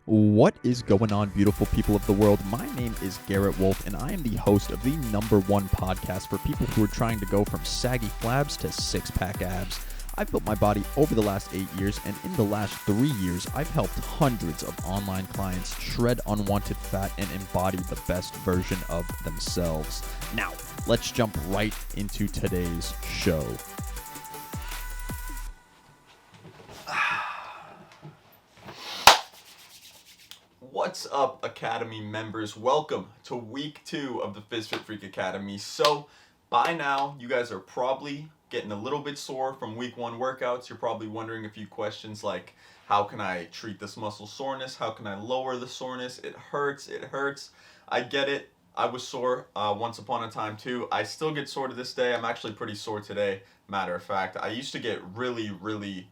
What is going on, beautiful people of the world? My name is Garrett Wolf, and I am the host of the #1 podcast for people who are trying to go from saggy flabs to six-pack abs. I've built my body over the last 8 years, and in the last 3 years, I've helped hundreds of online clients shred unwanted fat and embody the best version of themselves. Now, let's jump right into today's show. What's up, Academy members? Welcome to week 2 of the FizFit Freak Academy. So by now, you guys are probably getting a little bit sore from week 1 workouts. You're probably wondering a few questions like, how can I treat this muscle soreness? How can I lower the soreness? It hurts. I get it. I was sore once upon a time too. I still get sore to this day. I'm actually pretty sore today, matter of fact. I used to get really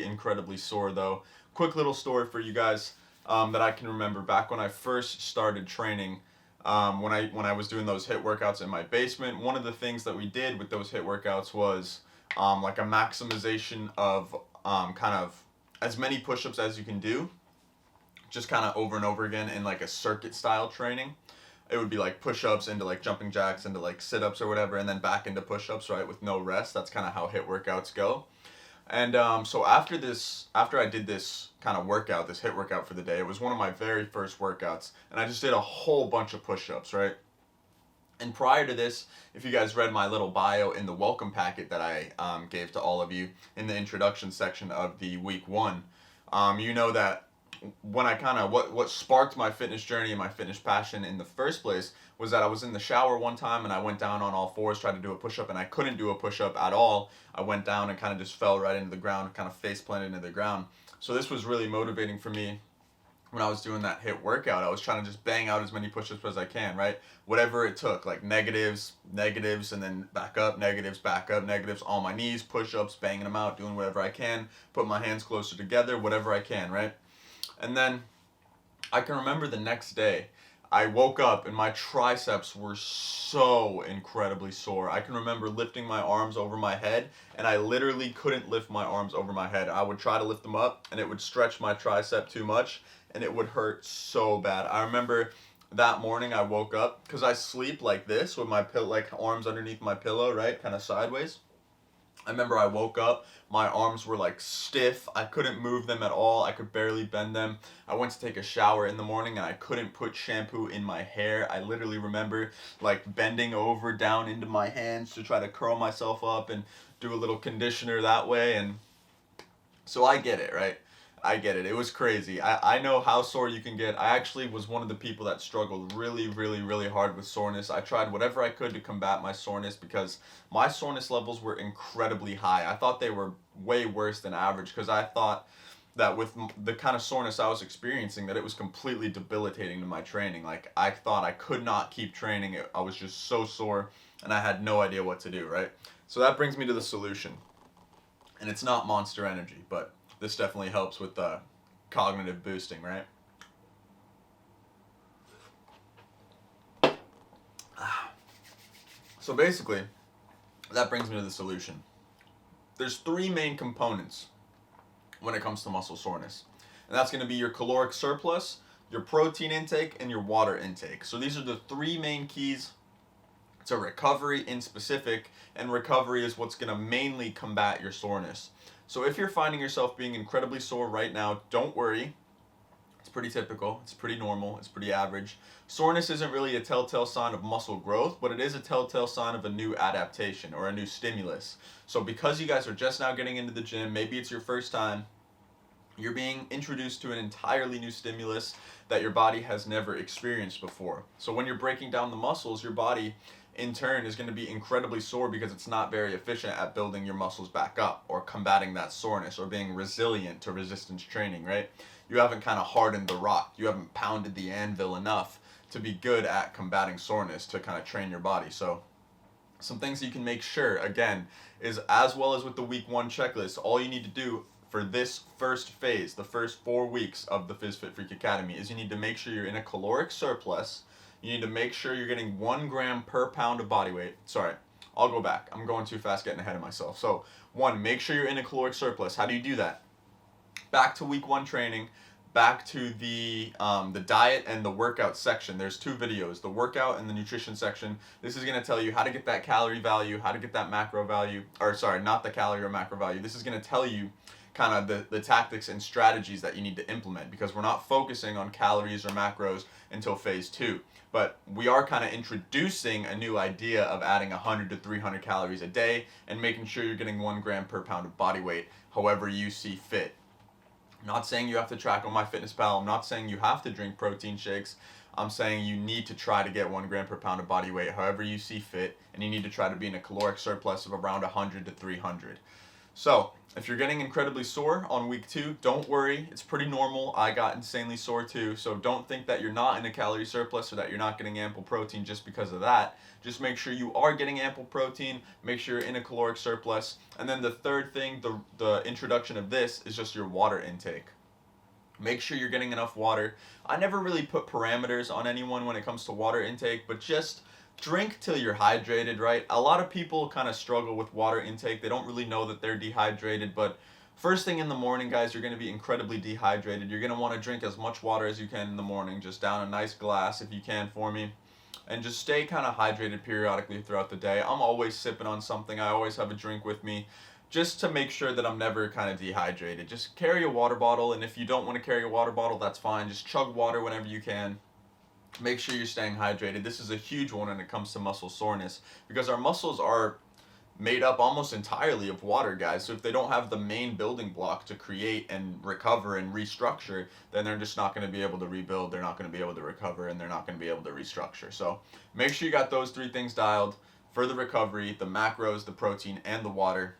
incredibly sore though. Quick little story for you guys. That I can remember back when I first started training, when I was doing those HIIT workouts in my basement. One of the things that we did with those HIIT workouts was like a maximization of kind of as many push-ups as you can do, just kind of over and over again in like a circuit style training. It would be like push-ups into like jumping jacks into like sit-ups or whatever, and then back into push-ups, right, with no rest. That's kind of how HIIT workouts go. And so after I did this kind of workout, this HIIT workout for the day, it was one of my very first workouts, and I just did a whole bunch of push-ups, right? And prior to this, if you guys read my little bio in the welcome packet that I gave to all of you in the introduction section of the week 1, you know that when I kind of, what sparked my fitness journey and my fitness passion in the first place was that I was in the shower one time and I went down on all fours, tried to do a push-up, and I couldn't do a push-up at all. I went down and kind of just fell right into the ground, kind of face planted into the ground. So this was really motivating for me when I was doing that HIIT workout. I was trying to just bang out as many push-ups as I can, right? Whatever it took, like negatives, and then back up, negatives, on my knees, push-ups, banging them out, doing whatever I can, put my hands closer together, whatever I can, right? And then I can remember the next day, I woke up and my triceps were so incredibly sore. I can remember lifting my arms over my head, and I literally couldn't lift my arms over my head. I would try to lift them up and it would stretch my tricep too much and it would hurt so bad. I remember that morning I woke up, because I sleep like this with my like arms underneath my pillow, right, kind of sideways. I remember I woke up, my arms were like stiff, I couldn't move them at all, I could barely bend them. I went to take a shower in the morning and I couldn't put shampoo in my hair. I literally remember like bending over down into my hands to try to curl myself up and do a little conditioner that way. And so I get it, right? I get it. It was crazy. I know how sore you can get. I actually was one of the people that struggled really hard with soreness. I tried whatever I could to combat my soreness because my soreness levels were incredibly high. I thought they were way worse than average because I thought that with the kind of soreness I was experiencing, that it was completely debilitating to my training. Like, I thought I could not keep training. I was just so sore and I had no idea what to do, right? So that brings me to the solution. And it's not Monster Energy, but this definitely helps with the cognitive boosting, right? So basically, that brings me to the solution. There's 3 main components when it comes to muscle soreness. And that's going to be your caloric surplus, your protein intake, and your water intake. So these are the 3 main keys to recovery in specific, and recovery is what's going to mainly combat your soreness. So if you're finding yourself being incredibly sore right now, don't worry. It's pretty typical, it's pretty normal, it's pretty average. Soreness isn't really a telltale sign of muscle growth, but it is a telltale sign of a new adaptation or a new stimulus. So because you guys are just now getting into the gym, maybe it's your first time, you're being introduced to an entirely new stimulus that your body has never experienced before. So when you're breaking down the muscles, your body in turn is going to be incredibly sore because it's not very efficient at building your muscles back up or combating that soreness or being resilient to resistance training, right? You haven't kind of hardened the rock. You haven't pounded the anvil enough to be good at combating soreness to kind of train your body. So some things you can make sure, again, is as well as with the week 1 checklist, all you need to do for this first phase, the first 4 weeks of the FizFit Freak Academy, is you need to make sure you're in a caloric surplus. You need to make sure you're getting 1 gram per pound of body weight. Sorry, I'll go back. I'm going too fast, getting ahead of myself. So 1, make sure you're in a caloric surplus. How do you do that? Back to week 1 training, back to the diet and the workout section. There's two videos, the workout and the nutrition section. This is going to tell you how to get that calorie value, how to get that macro value, or sorry, not the calorie or macro value. This is going to tell you kind of the tactics and strategies that you need to implement, because we're not focusing on calories or macros until phase 2. But we are kind of introducing a new idea of adding 100 to 300 calories a day and making sure you're getting 1 gram per pound of body weight, however you see fit. I'm not saying you have to track on MyFitnessPal. I'm not saying you have to drink protein shakes. I'm saying you need to try to get 1 gram per pound of body weight, however you see fit, and you need to try to be in a caloric surplus of around 100 to 300. So, if you're getting incredibly sore on week 2, don't worry. It's pretty normal. I got insanely sore too. So don't think that you're not in a calorie surplus or that you're not getting ample protein just because of that. Just make sure you are getting ample protein. Make sure you're in a caloric surplus. And then the third thing, the introduction of this, is just your water intake. Make sure you're getting enough water. I never really put parameters on anyone when it comes to water intake, but just drink till you're hydrated, right? A lot of people kind of struggle with water intake. They don't really know that they're dehydrated, but first thing in the morning, guys, you're going to be incredibly dehydrated. You're going to want to drink as much water as you can in the morning. Just down a nice glass if you can for me. And just stay kind of hydrated periodically throughout the day. I'm always sipping on something. I always have a drink with me, just to make sure that I'm never kind of dehydrated. Just carry a water bottle, and if you don't want to carry a water bottle, that's fine. Just chug water whenever you can. Make sure you're staying hydrated. This is a huge one when it comes to muscle soreness, because our muscles are made up almost entirely of water, guys. So if they don't have the main building block to create and recover and restructure, then they're just not going to be able to rebuild. They're not going to be able to recover, and they're not going to be able to restructure. So make sure you got those 3 things dialed for the recovery: the macros, the protein, and the water.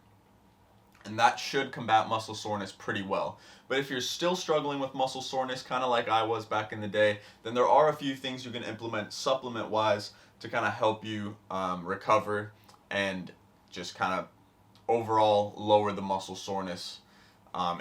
And that should combat muscle soreness pretty well. But if you're still struggling with muscle soreness, kind of like I was back in the day, then there are a few things you can implement supplement-wise to kind of help you recover and just kind of overall lower the muscle soreness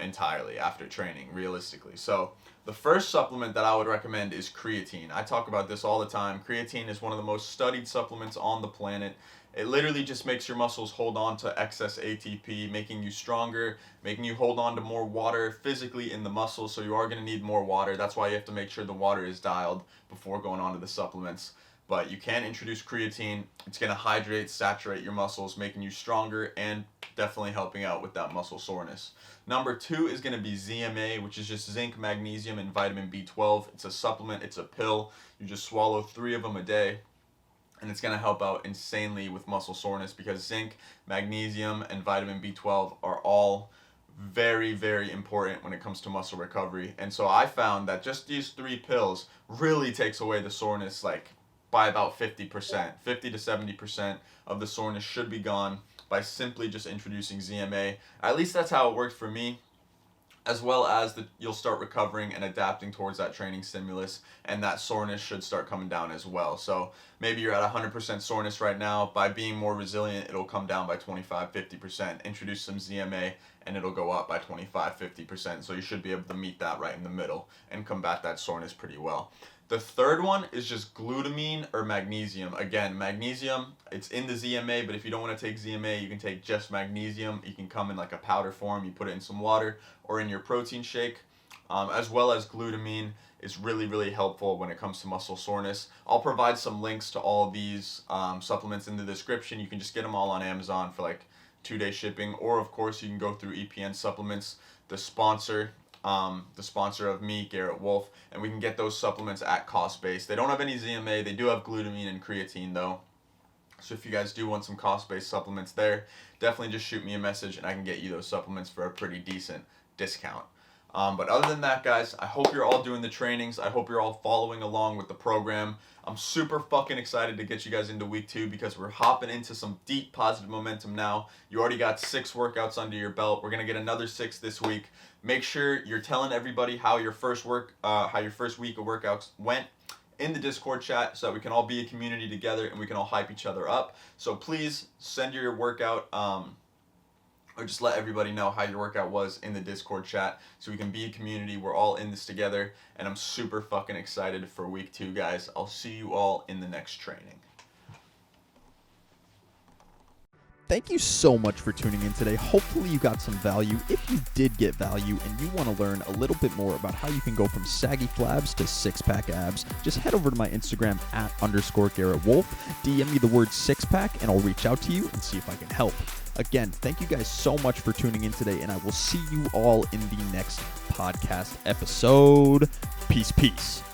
entirely after training, realistically. So the first supplement that I would recommend is creatine. I talk about this all the time. Creatine is one of the most studied supplements on the planet. It literally just makes your muscles hold on to excess ATP, making you stronger, making you hold on to more water physically in the muscles, so you are going to need more water. That's why you have to make sure the water is dialed before going on to the supplements. But you can introduce creatine. It's going to hydrate, saturate your muscles, making you stronger and definitely helping out with that muscle soreness. Number 2 is going to be ZMA, which is just zinc, magnesium, and vitamin B12. It's a supplement. It's a pill. You just swallow 3 of them a day, and it's going to help out insanely with muscle soreness, because zinc, magnesium, and vitamin B12 are all very, very important when it comes to muscle recovery. And so I found that just these 3 pills really takes away the soreness, like by about 50%. 50 to 70% of the soreness should be gone by simply just introducing ZMA. At least that's how it worked for me. As well as you'll start recovering and adapting towards that training stimulus, and that soreness should start coming down as well. So maybe you're at 100% soreness right now. By being more resilient, it'll come down by 25-50%. Introduce some ZMA and it'll go up by 25-50%. So you should be able to meet that right in the middle and combat that soreness pretty well. The third one is just glutamine or magnesium. Again, magnesium, it's in the ZMA, but if you don't want to take ZMA, you can take just magnesium. You can come in like a powder form. You put it in some water or in your protein shake. As well as glutamine is really, really helpful when it comes to muscle soreness. I'll provide some links to all these supplements in the description. You can just get them all on Amazon for like 2-day shipping, or of course you can go through EPN Supplements, the sponsor of me, Garrett Wolf, and we can get those supplements at cost base. They don't have any ZMA. They do have glutamine and creatine though. So if you guys do want some cost-based supplements there, definitely just shoot me a message and I can get you those supplements for a pretty decent discount. But other than that, guys, I hope you're all doing the trainings. I hope you're all following along with the program. I'm super fucking excited to get you guys into week 2, because we're hopping into some deep positive momentum now. You already got 6 workouts under your belt. We're going to get another 6 this week. Make sure you're telling everybody how your first week of workouts went in the Discord chat, so that we can all be a community together and we can all hype each other up. So please send your workout or just let everybody know how your workout was in the Discord chat, so we can be a community. We're all in this together, and I'm super fucking excited for week 2, guys. I'll see you all in the next training. Thank you so much for tuning in today. Hopefully you got some value. If you did get value and you want to learn a little bit more about how you can go from saggy flabs to six-pack abs, just head over to my Instagram @_Garrett Wolf, DM me the word six-pack, and I'll reach out to you and see if I can help. Again, thank you guys so much for tuning in today, and I will see you all in the next podcast episode. Peace, peace.